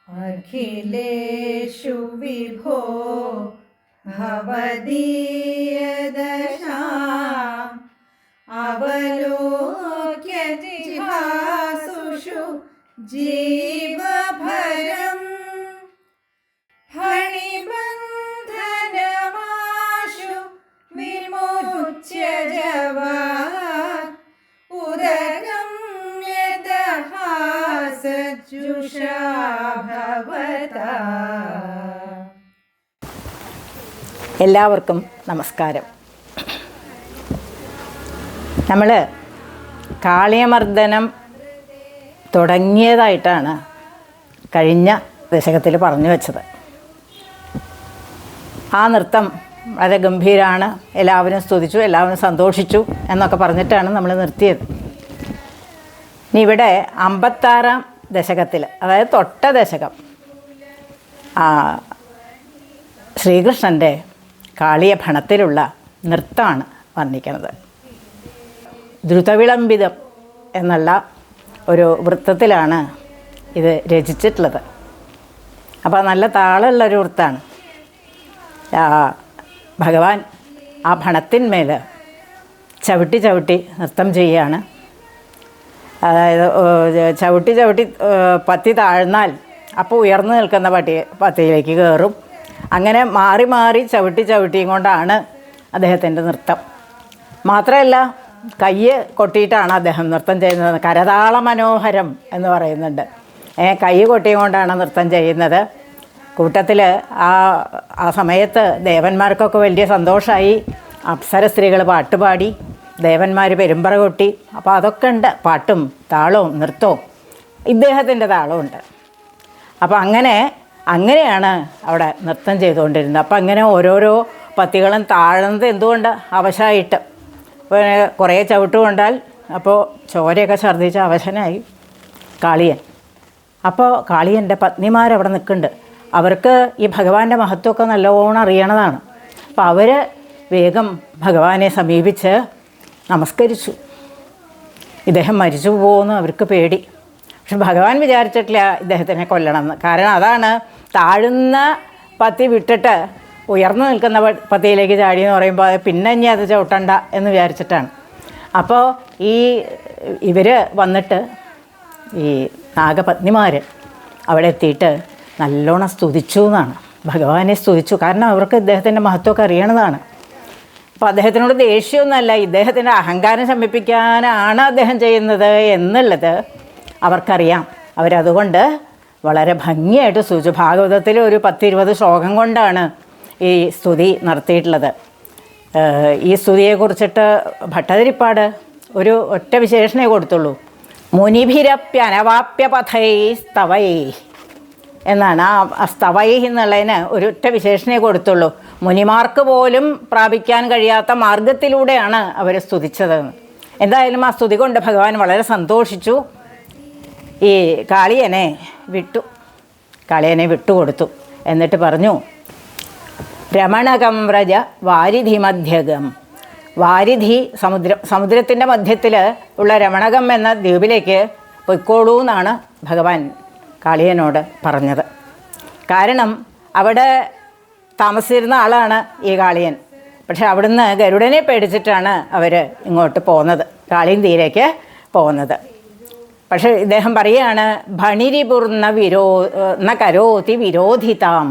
अखिलेषु विभो भवदीयदशाम् अवलोक्य जिहासुषु जीवभरम् फणिबन्धनमाशु विमुच्य जवात् उदगं यदहासजुषा भवता. എല്ലാവർക്കും നമസ്കാരം. നമ്മൾ കാളിയമർദ്ദനം തുടങ്ങിയതായിട്ടാണ് കഴിഞ്ഞ ദശകത്തിൽ പറഞ്ഞു വെച്ചത്. ആ നൃത്തം വളരെ ഗംഭീരമാണ്, എല്ലാവരും സ്തുതിച്ചു, എല്ലാവരും സന്തോഷിച്ചു എന്നൊക്കെ പറഞ്ഞിട്ടാണ് നമ്മൾ നിർത്തിയത്. ഇനി ഇവിടെ 56-ാം ദശകത്തിൽ, അതായത് തൊട്ട ദശകം, ശ്രീകൃഷ്ണൻ്റെ കാളിയ ഭണത്തിലുള്ള നൃത്തമാണ് വർണ്ണിക്കുന്നത്. ദ്രുതവിളംബിതം എന്നുള്ള ഒരു വൃത്തത്തിലാണ് ഇത് രചിച്ചിട്ടുള്ളത്. അപ്പോൾ നല്ല താളമുള്ളൊരു വൃത്തമാണ്. ഭഗവാൻ ആ ഭണത്തിന്മേൽ ചവിട്ടി ചവിട്ടി നൃത്തം ചെയ്യുകയാണ്. അതായത് ചവിട്ടി പത്തി താഴ്ന്നാൽ അപ്പോൾ ഉയർന്നു നിൽക്കുന്ന പത്തിയിലേക്ക് കയറും. അങ്ങനെ മാറി മാറി ചവിട്ടിയും കൊണ്ടാണ് അദ്ദേഹത്തിൻ്റെ നൃത്തം. മാത്രമല്ല കയ്യ് കൊട്ടിയിട്ടാണ് അദ്ദേഹം നൃത്തം ചെയ്യുന്നത്. കരതാള മനോഹരം എന്ന് പറയുന്നുണ്ട്. കൈ കൊട്ടിയും കൊണ്ടാണ് നൃത്തം ചെയ്യുന്നത്. കൂട്ടത്തിൽ ആ സമയത്ത് ദേവന്മാർക്കൊക്കെ വലിയ സന്തോഷമായി. അപ്സര സ്ത്രീകൾ പാട്ടുപാടി, ദേവന്മാർ പെരുമ്പറ കൊട്ടി. അപ്പോൾ അതൊക്കെ ഉണ്ട്, പാട്ടും താളവും നൃത്തവും, ഇദ്ദേഹത്തിൻ്റെ താളവും. അപ്പോൾ അങ്ങനെയാണ് അവിടെ നൃത്തം ചെയ്തുകൊണ്ടിരുന്നത്. അപ്പോൾ അങ്ങനെ ഓരോരോ പത്തികളും താഴ്ന്നത് എന്തുകൊണ്ട് അവശമായിട്ട്. അപ്പോൾ കുറേ ചവിട്ട് കൊണ്ടാൽ അപ്പോൾ ചോരയൊക്കെ ഛർദ്ദിച്ച് അവശനായി കാളിയൻ. അപ്പോൾ കാളിയൻ്റെ പത്നിമാരവിടെ നിൽക്കുന്നുണ്ട്. അവർക്ക് ഈ ഭഗവാന്റെ മഹത്വമൊക്കെ നല്ലോണം അറിയണതാണ്. അപ്പോൾ അവർ വേഗം ഭഗവാനെ സമീപിച്ച് നമസ്കരിച്ചു. ഇദ്ദേഹം മരിച്ചു പോകുമെന്ന് അവർക്ക് പേടി. പക്ഷെ ഭഗവാൻ വിചാരിച്ചിട്ടില്ല ഇദ്ദേഹത്തിനെ കൊല്ലണമെന്ന്. കാരണം അതാണ്, താഴുന്ന പത്തി വിട്ടിട്ട് ഉയർന്നു നിൽക്കുന്ന പത്തിയിലേക്ക് ചാടിയെന്ന് പറയുമ്പോൾ പിന്നെ ഇനി അത് ചവിട്ടണ്ട എന്ന് വിചാരിച്ചിട്ടാണ്. അപ്പോൾ ഇവർ വന്നിട്ട് ഈ നാഗപത്നിമാർ അവിടെ എത്തിയിട്ട് നല്ലോണം സ്തുതിച്ചു എന്നാണ്. ഭഗവാനെ സ്തുതിച്ചു. കാരണം അവർക്ക് ഇദ്ദേഹത്തിൻ്റെ മഹത്വമൊക്കെ അറിയണതാണ്. അപ്പോൾ അദ്ദേഹത്തിനോട് ദേഷ്യമൊന്നുമല്ല, ഇദ്ദേഹത്തിൻ്റെ അഹങ്കാരം ശമിപ്പിക്കാനാണ് അദ്ദേഹം ചെയ്യുന്നത് എന്നുള്ളത് അവർക്കറിയാം. അവരതുകൊണ്ട് വളരെ ഭംഗിയായിട്ട് സ്തുതിച്ചു. ഭാഗവതത്തിൽ ഒരു 10-20 ശ്ലോകം കൊണ്ടാണ് ഈ സ്തുതി നടത്തിയിട്ടുള്ളത്. ഈ സ്തുതിയെക്കുറിച്ചിട്ട് ഭട്ടതിരിപ്പാട് ഒരു ഒറ്റ വിശേഷണേ കൊടുത്തുള്ളൂ. മുനിഭിരപ്യനവാപ്യ പഥൈ സ്തവൈ എന്നാണ്. ആ സ്തവൈ എന്നുള്ളതിന് ഒരൊറ്റ വിശേഷണേ കൊടുത്തുള്ളൂ. മുനിമാർക്ക് പോലും പ്രാപിക്കാൻ കഴിയാത്ത മാർഗത്തിലൂടെയാണ് അവർ സ്തുതിച്ചതെന്ന്. എന്തായാലും ആ സ്തുതി കൊണ്ട് ഭഗവാൻ വളരെ സന്തോഷിച്ചു. ഈ കാളിയനെ വിട്ടുകൊടുത്തു. എന്നിട്ട് പറഞ്ഞു, രമണകം വ്രജ വാരിധി മധ്യകം. വാരിധി സമുദ്രത്തിൻ്റെ മധ്യത്തിൽ ഉള്ള രമണകം എന്ന ദ്വീപിലേക്ക് പൊയ്ക്കോളൂ എന്നാണ് ഭഗവാൻ കാളിയനോട് പറഞ്ഞത്. കാരണം അവിടെ താമസിച്ചിരുന്ന ആളാണ് ഈ കാളിയൻ. പക്ഷെ അവിടുന്ന് ഗരുഡനെ പേടിച്ചിട്ടാണ് അവർ ഇങ്ങോട്ട് പോകുന്നത്, കാളിയൻ തീരേക്ക് പോകുന്നത്. പക്ഷെ ഇദ്ദേഹം പറയുകയാണ്, ഭണിരിപുർന്ന കരോതി വിരോധിതാം.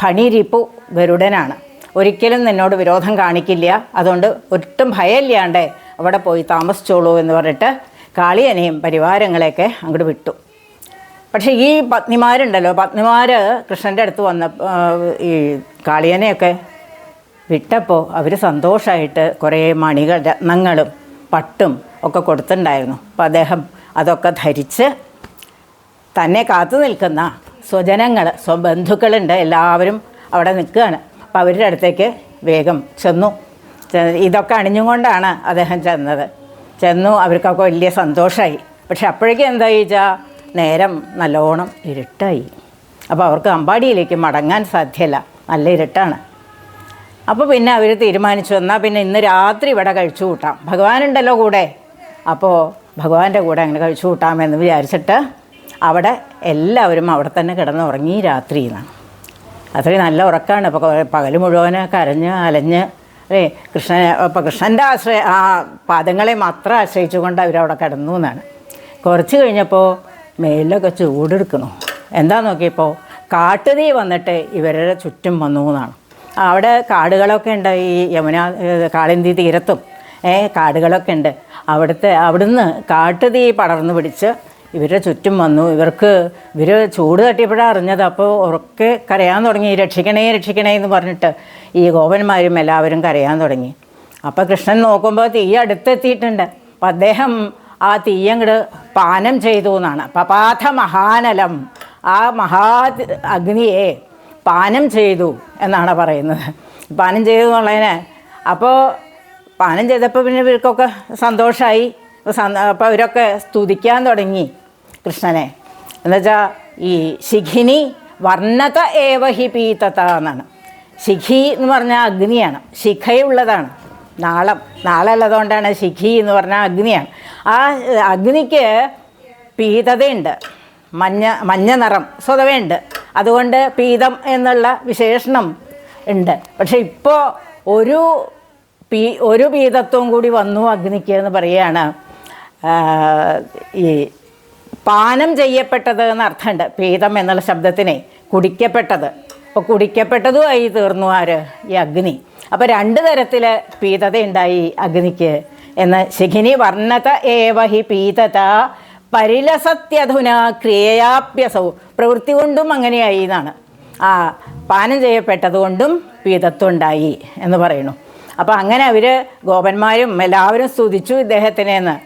ഭണിരിപ്പു ഗരുഡനാണ്, ഒരിക്കലും നിന്നോട് വിരോധം കാണിക്കില്ല, അതുകൊണ്ട് ഒട്ടും ഭയമില്ലാണ്ട് അവിടെ പോയി താമസിച്ചോളൂ എന്ന് പറഞ്ഞിട്ട് കാളിയനെയും പരിവാരങ്ങളെയൊക്കെ അങ്ങോട്ട് വിട്ടു. പക്ഷേ ഈ പത്നിമാർ കൃഷ്ണൻ്റെ അടുത്ത് വന്ന ഈ കാളിയനെയൊക്കെ വിട്ടപ്പോൾ അവർ സന്തോഷമായിട്ട് കുറേ മണികൾ, രത്നങ്ങളും പട്ടും ഒക്കെ കൊടുത്തിട്ടുണ്ടായിരുന്നു. അപ്പോൾ അദ്ദേഹം അതൊക്കെ ധരിച്ച് തന്നെ കാത്തു നിൽക്കുന്ന സ്വബന്ധുക്കളുണ്ട്, എല്ലാവരും അവിടെ നിൽക്കുകയാണ്. അപ്പോൾ അവരുടെ അടുത്തേക്ക് വേഗം ചെന്നു. ഇതൊക്കെ അണിഞ്ഞുകൊണ്ടാണ് അദ്ദേഹം ചെന്നു. അവർക്കൊക്കെ വലിയ സന്തോഷമായി. പക്ഷെ അപ്പോഴേക്കും എന്താ ചോദിച്ചാൽ നേരം നല്ലോണം ഇരുട്ടായി. അപ്പോൾ അവർക്ക് അമ്പാടിയിലേക്ക് മടങ്ങാൻ സാധ്യമല്ല, നല്ല ഇരുട്ടാണ്. അപ്പോൾ പിന്നെ അവർ തീരുമാനിച്ചു, എന്നാൽ പിന്നെ ഇന്ന് രാത്രി ഇവിടെ കഴിച്ചു കൂട്ടാം, ഭഗവാനുണ്ടല്ലോ കൂടെ. അപ്പോൾ ഭഗവാന്റെ കൂടെ അങ്ങനെ കഴിച്ചു കൂട്ടാമെന്ന് വിചാരിച്ചിട്ട് അവിടെ എല്ലാവരും അവിടെ തന്നെ കിടന്നുറങ്ങി രാത്രി എന്നാണ്. അത്രയും നല്ല ഉറക്കമാണ്. അപ്പോൾ പകൽ മുഴുവൻ കരഞ്ഞ് അലഞ്ഞ് അല്ലേ കൃഷ്ണനെ, അപ്പോൾ കൃഷ്ണൻ്റെ ആ പാദങ്ങളെ മാത്രം ആശ്രയിച്ചുകൊണ്ട് അവരവിടെ കിടന്നു എന്നാണ്. കുറച്ച് കഴിഞ്ഞപ്പോൾ മേലൊക്കെ ചൂടെടുക്കണു. എന്താ നോക്കിയപ്പോൾ കാട്ടുതീ വന്നിട്ട് ഇവരുടെ ചുറ്റും വന്നു എന്നാണ്. അവിടെ കാടുകളൊക്കെ ഉണ്ട്, ഈ യമുന കാളിന്തി തീരത്തും കാടുകളൊക്കെ ഉണ്ട്. അവിടുന്ന് കാട്ടുതീ പടർന്നു പിടിച്ച് ഇവരുടെ ചുറ്റും വന്നു. ഇവർ ചൂട് തട്ടിയപ്പോഴാണ് അറിഞ്ഞത്. അപ്പോൾ ഉറക്കെ കരയാൻ തുടങ്ങി, രക്ഷിക്കണേ രക്ഷിക്കണേ എന്ന് പറഞ്ഞിട്ട് ഈ ഗോപന്മാരും എല്ലാവരും കരയാൻ തുടങ്ങി. അപ്പോൾ കൃഷ്ണൻ നോക്കുമ്പോൾ തീ അടുത്തെത്തിയിട്ടുണ്ട്. അപ്പം അദ്ദേഹം ആ തീയങ്ങട് പാനം ചെയ്തു എന്നാണ്. പപാഥ മഹാനലം, ആ അഗ്നിയെ പാനം ചെയ്തു എന്നാണ് പറയുന്നത്. പാനം ചെയ്തു എന്നുള്ളതിന് അപ്പോൾ പാനം ചെയ്തപ്പോൾ പിന്നെ ഇവർക്കൊക്കെ സന്തോഷമായി. അപ്പോൾ അവരൊക്കെ സ്തുതിക്കാൻ തുടങ്ങി കൃഷ്ണനെ. എന്നുവെച്ചാൽ ഈ ശിഖിനി വർണ്ണത ഏവഹി പീതത എന്നാണ്. ശിഖി എന്ന് പറഞ്ഞാൽ അഗ്നിയാണ്, ശിഖയുള്ളതാണ്. നാളുള്ളതുകൊണ്ടാണ് ശിഖി എന്ന് പറഞ്ഞാൽ അഗ്നിയാണ്. ആ അഗ്നിക്ക് പീതതയുണ്ട്, മഞ്ഞ നിറം സ്വതവേ ഉണ്ട്. അതുകൊണ്ട് പീതം എന്നുള്ള വിശേഷണം ഉണ്ട്. പക്ഷെ ഇപ്പോൾ ഒരു പീതത്വം കൂടി വന്നു അഗ്നിക്ക് എന്ന് പറയുകയാണ്. ഈ പാനം ചെയ്യപ്പെട്ടത് എന്നർത്ഥമുണ്ട് പീതം എന്നുള്ള ശബ്ദത്തിനെ, കുടിക്കപ്പെട്ടത്. അപ്പോൾ കുടിക്കപ്പെട്ടതുമായി തീർന്നു ആര്? ഈ അഗ്നി. അപ്പോൾ 2 തരത്തിൽ പീതത ഉണ്ടായി അഗ്നിക്ക് എന്ന്. ശിഖിനി വർണ്ണത ഏവഹി പീതത പരിലസത്യധുന ക്രിയയാഭ്യസവും, പ്രവൃത്തി കൊണ്ടും അങ്ങനെയായി എന്നാണ്. പാനം ചെയ്യപ്പെട്ടതുകൊണ്ടും പീതത്വം ഉണ്ടായി എന്ന് പറയുന്നു. അപ്പോൾ അങ്ങനെ അവർ ഗോപന്മാരും എല്ലാവരും സ്തുതിച്ചു ഇദ്ദേഹത്തിനെന്ന്.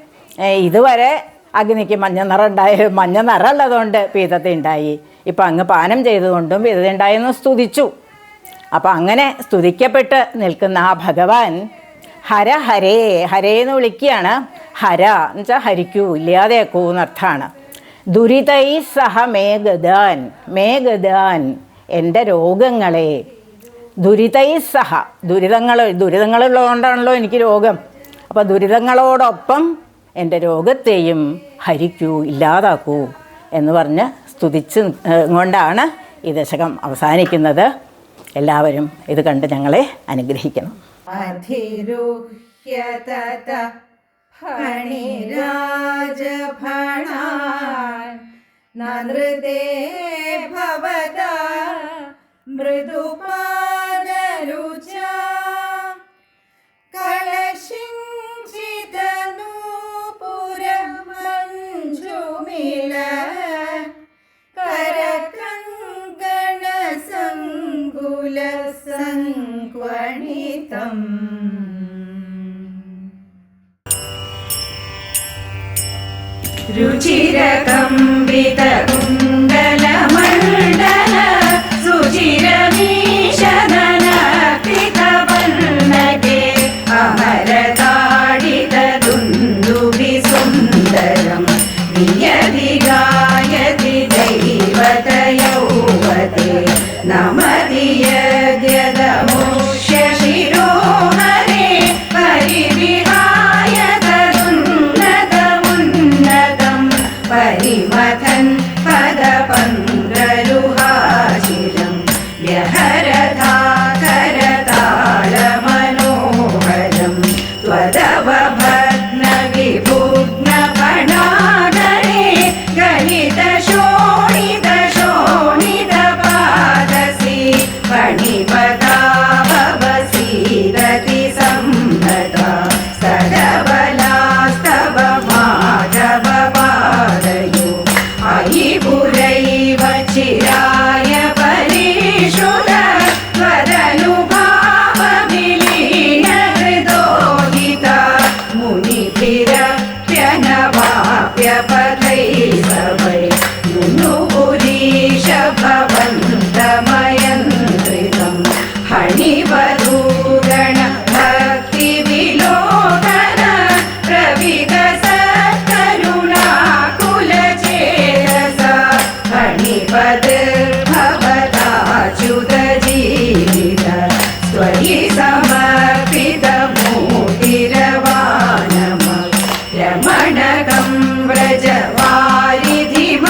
ഇതുവരെ അഗ്നിക്ക് മഞ്ഞ നിറം ഉള്ളതുകൊണ്ട് പീതത ഉണ്ടായി, ഇപ്പം അങ്ങ് പാനം ചെയ്തുകൊണ്ടും പീതത ഉണ്ടായെന്ന് സ്തുതിച്ചു. അപ്പോൾ അങ്ങനെ സ്തുതിക്കപ്പെട്ട് നിൽക്കുന്ന ആ ഭഗവാൻ ഹര ഹരേ എന്ന് വിളിക്കുകയാണ്. ഹര എന്ന് വെച്ചാൽ ഹരിക്കൂ, ഇല്ലാതെയാക്കൂ എന്നർത്ഥമാണ്. ദുരിതൈ സഹ മേ ഗദാൻ എൻ്റെ രോഗങ്ങളെ. ദുരിതൈ സഹ, ദുരിതങ്ങളുള്ളതുകൊണ്ടാണല്ലോ എനിക്ക് രോഗം. അപ്പോൾ ദുരിതങ്ങളോടൊപ്പം എൻ്റെ രോഗത്തെയും ഹരിക്കൂ, ഇല്ലാതാക്കൂ എന്ന് പറഞ്ഞ് സ്തുതിച്ച് കൊണ്ടാണ് ഈ ദശകം അവസാനിക്കുന്നത്. എല്ലാവരും ഇത് കണ്ട് ഞങ്ങളെ അനുഗ്രഹിക്കണം. അധിരുഹ്യതത ഫണിരാജഫണാൻ നൃതേ ഭവത മൃദുപാദരുച കലശിഞ്ചിതനൂപുരമഞ്ജുമില കരകങ്കണസങ്കുലസങ്ക്വണിതം. രുചിരകമ്പിതകുണ്ടലമണ്ഡല സുചിരമീശനനകൃതവർണ്ണകേ അമരതാഡിതദുന്ദുഭിസുന്ദരം നിയതി ഗായതി ദൈവതയൗവതേ നമതി യദ്യദമുഷ്യ ശിരോഹരേ പരിവിഹായ തദുന്നതമുന്നതം പരിമഥൻ പദപങ്കരുഹാചിരം വ്യഹരതാകരതാളമനോഹരം ത്വദവഭഗ്നവിഭുഗ്നഫണാഗണേ ഗണിതശോണിതപാദസി ഫണിപദാഭവസീദതി സംഹൃതാ സദബലാസ്തവ മാധവപാദയോ അയി പുരൈവ ചിരായ പരീഷുത ത്വദനുഭാവവിലീനഹൃദോദിത മുനിഭിരപ്യനവാപ്യപഥൈസവൈ നുപുരീശഭവന്തമയന്ത്രിതം ഹണിവധൂഗണ ഭക്തിവിലോകന പ്രവികസകരുണാകുലചേതസ ഹണിപതിർഭവതാച്യുതജീവിത സ്വയി സമർപ്പിതമൂർത്തിരവാനമ രമണകം വ്രജവാരിധിമ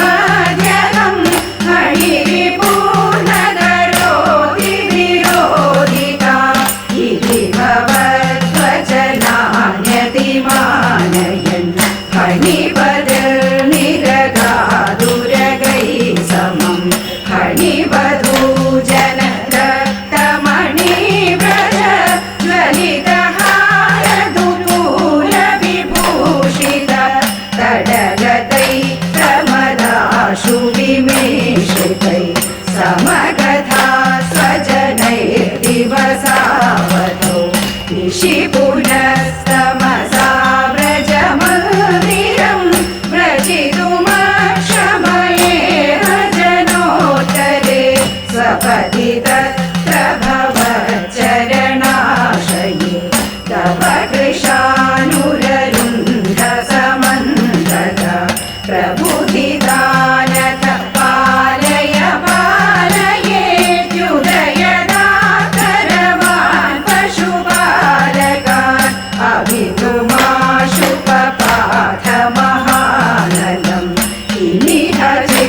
യാചി